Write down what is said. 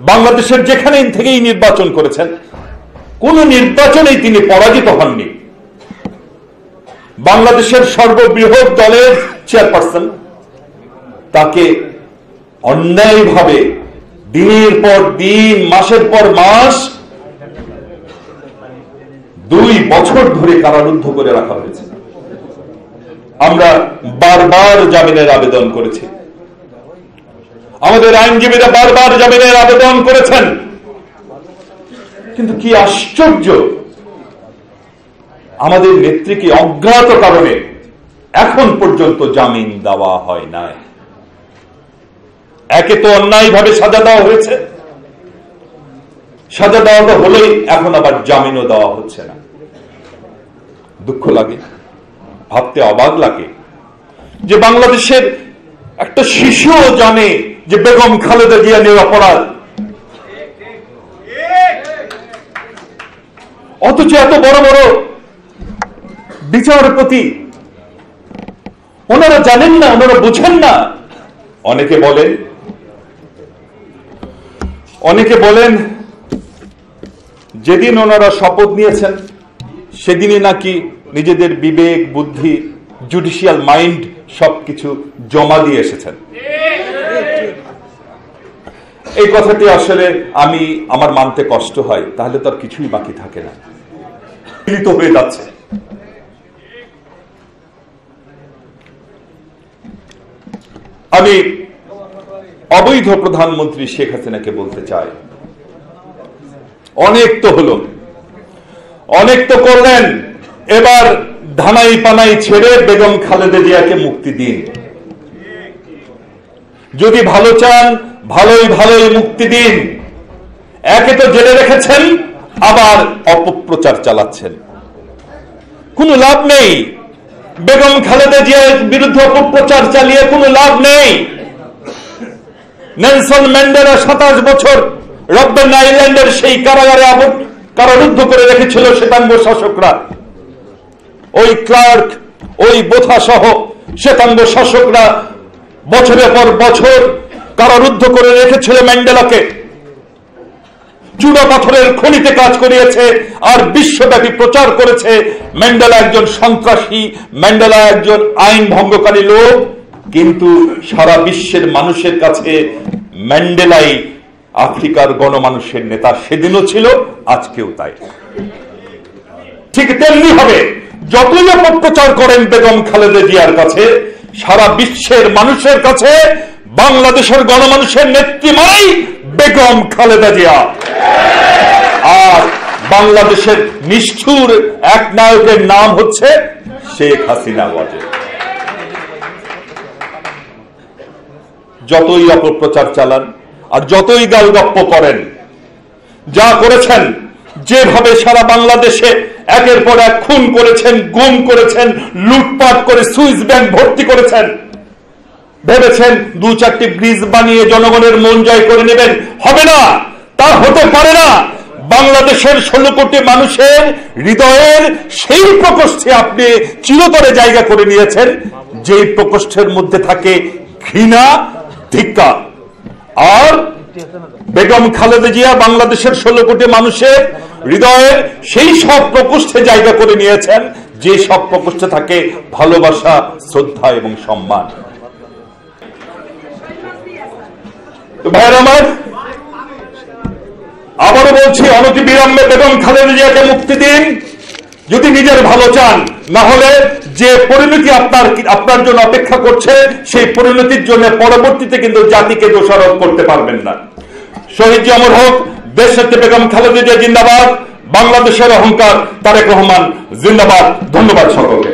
বাংলাদেশের যেখানে থেকেই নির্বাচন করেছেন, কোন নির্বাচনেই তিনি পরাজিত হননি। বাংলাদেশের সর্ববৃহৎ দলের চেয়ারপারসন তাকে অন্যায়ভাবে দিনের পর দিন, মাসের পর মাস, 2 বছর ধরে কারারুদ্ধ করে রাখা হয়েছে। আমরা বারবার জামিনের আবেদন করেছি, আমাদের আইনজীবীরা বারবার জামিনের আবেদন করেছেন, কিন্তু কি আশ্চর্য, আমাদের নেত্রীকে অজ্ঞাত কারণে এখন পর্যন্ত জামিন দেওয়া হয় নাই। একে তো অন্যায়ভাবে সাজা দেওয়া হয়েছে, সাজা দেওয়াটা হলেই এখন আবার জামিনও দেওয়া হচ্ছে না। দুঃখ লাগে, ভাবতে অবাক লাগে যে বাংলাদেশের একটা শিশুও জানে যে বেগম খালেদা জিয়া নিরপরাধ, অথচ এত বড় বড় বিচারপতি ওনারা জানেন না, ওনারা বুঝেন না। অনেকে বলেন যেদিন ওনারা শপথ নিয়েছেন সেদিনই নাকি নিজেদের বিবেক, বুদ্ধি, জুডিশিয়াল মাইন্ড সবকিছু জমা দিয়ে এসেছেন। এই কথাটি আসলে আমার মানতে কষ্ট হয়, তাহলে তো আর কিছুই বাকি থাকে না, মিলিত হয়ে যাচ্ছে। আমি অবৈধ প্রধানমন্ত্রী শেখ হাসিনাকে বলতে চাই, অনেক তো হলো, অনেক তো করলেন, এবার ধানাই পানাই ছেড়ে বেগম খালেদা জিয়াকে মুক্তি দিন। যদি ভালো চান, ভালোই মুক্তি দিন। একে তো জেলে রেখেছেন, আবার অপপ্রচার চালাচ্ছেন, কোনো লাভ নেই। বেগম খালেদা জিয়ার বিরুদ্ধে অপপ্রচার চালিয়ে কোনো লাভ নেই। নেলসন ম্যান্ডেলা 27 বছর রবার্ট আইল্যান্ডের সেই কারাগারে কারারুদ্ধ করে রেখেছিল শ্বেতাঙ্গ শাসকরা। ওই ক্লার্ক, ওই বোথা সহ শ্বেতাঙ্গ শাসকরা বছরের পর বছর কারারুদ্ধ করে রেখেছিল ম্যান্ডেলাকে, চূড়া পাথরের খনিতে কাজ করিয়েছে, আর বিশ্বব্যাপী প্রচার করেছে ম্যান্ডেলা একজন সন্ত্রাসী, ম্যান্ডেলা একজন আইন ভঙ্গকারী লোক। কিন্তু সারা বিশ্বের মানুষের কাছে ম্যান্ডেলাই আফ্রিকার গণমানুষের নেতা, সেদিনও ছিল, আজকেও তাই। ঠিক তেমনি হবে, যতই অপপ্রচার করেন বেগম খালেদা জিয়ার কাছে, সারা বিশ্বের মানুষের কাছে বাংলাদেশের গণমানুষের নেত্রী মাই বেগম খালেদা জিয়া। আর বাংলাদেশের নিষ্ঠুর এক নায়কের নাম হচ্ছে শেখ হাসিনা। যতই অপপ্রচার চালান আর যতই গালগপ্প করেন, যা করেছেন, যেভাবে সারা বাংলাদেশে একের পর এক খুন করেছেন, গুম করেছেন, লুটপাট করে সুইস ব্যাংক ভর্তি করেছেন, ভেবেছেন 2-4টি ব্রিজ বানিয়ে জনগণের মন জয় করে নেবেন। হবে না, তা হতে পারে না। বাংলাদেশের 16 কোটি মানুষের হৃদয়ের সেই প্রকোষ্ঠে আপনি চিরতরে জায়গা করে নিয়েছেন, যেই প্রকোষ্ঠের মধ্যে থাকে ঘৃণা, ধিক্কার। আর বেগম খালেদা জিয়া বাংলাদেশের 16 কোটি মানুষের হৃদয়ে সেই সব প্রকোষ্ঠে জায়গা করে নিয়েছেন, যে সব প্রকোষ্ঠে থাকে ভালোবাসা, শ্রদ্ধা এবং সম্মান। ভাইয়ের আমার, আবারও বলছি, অনতিবিলম্বে বেগম খালেদা জিয়াকে মুক্তি দিন যদি নিজের ভালো চান। না হলে যে পরিণতি আপনার জন্য অপেক্ষা করছে, সেই পরিণতির জন্য পরবর্তীতে কিন্তু জাতিকে দোষারোপ করতে পারবেন না। শহীদ জি অমর হোক, দেশ নেত্রী বেগম খালেদা জিয়া জিন্দাবাদ, বাংলাদেশের অহংকার তারেক রহমান জিন্দাবাদ। ধন্যবাদ সকলকে।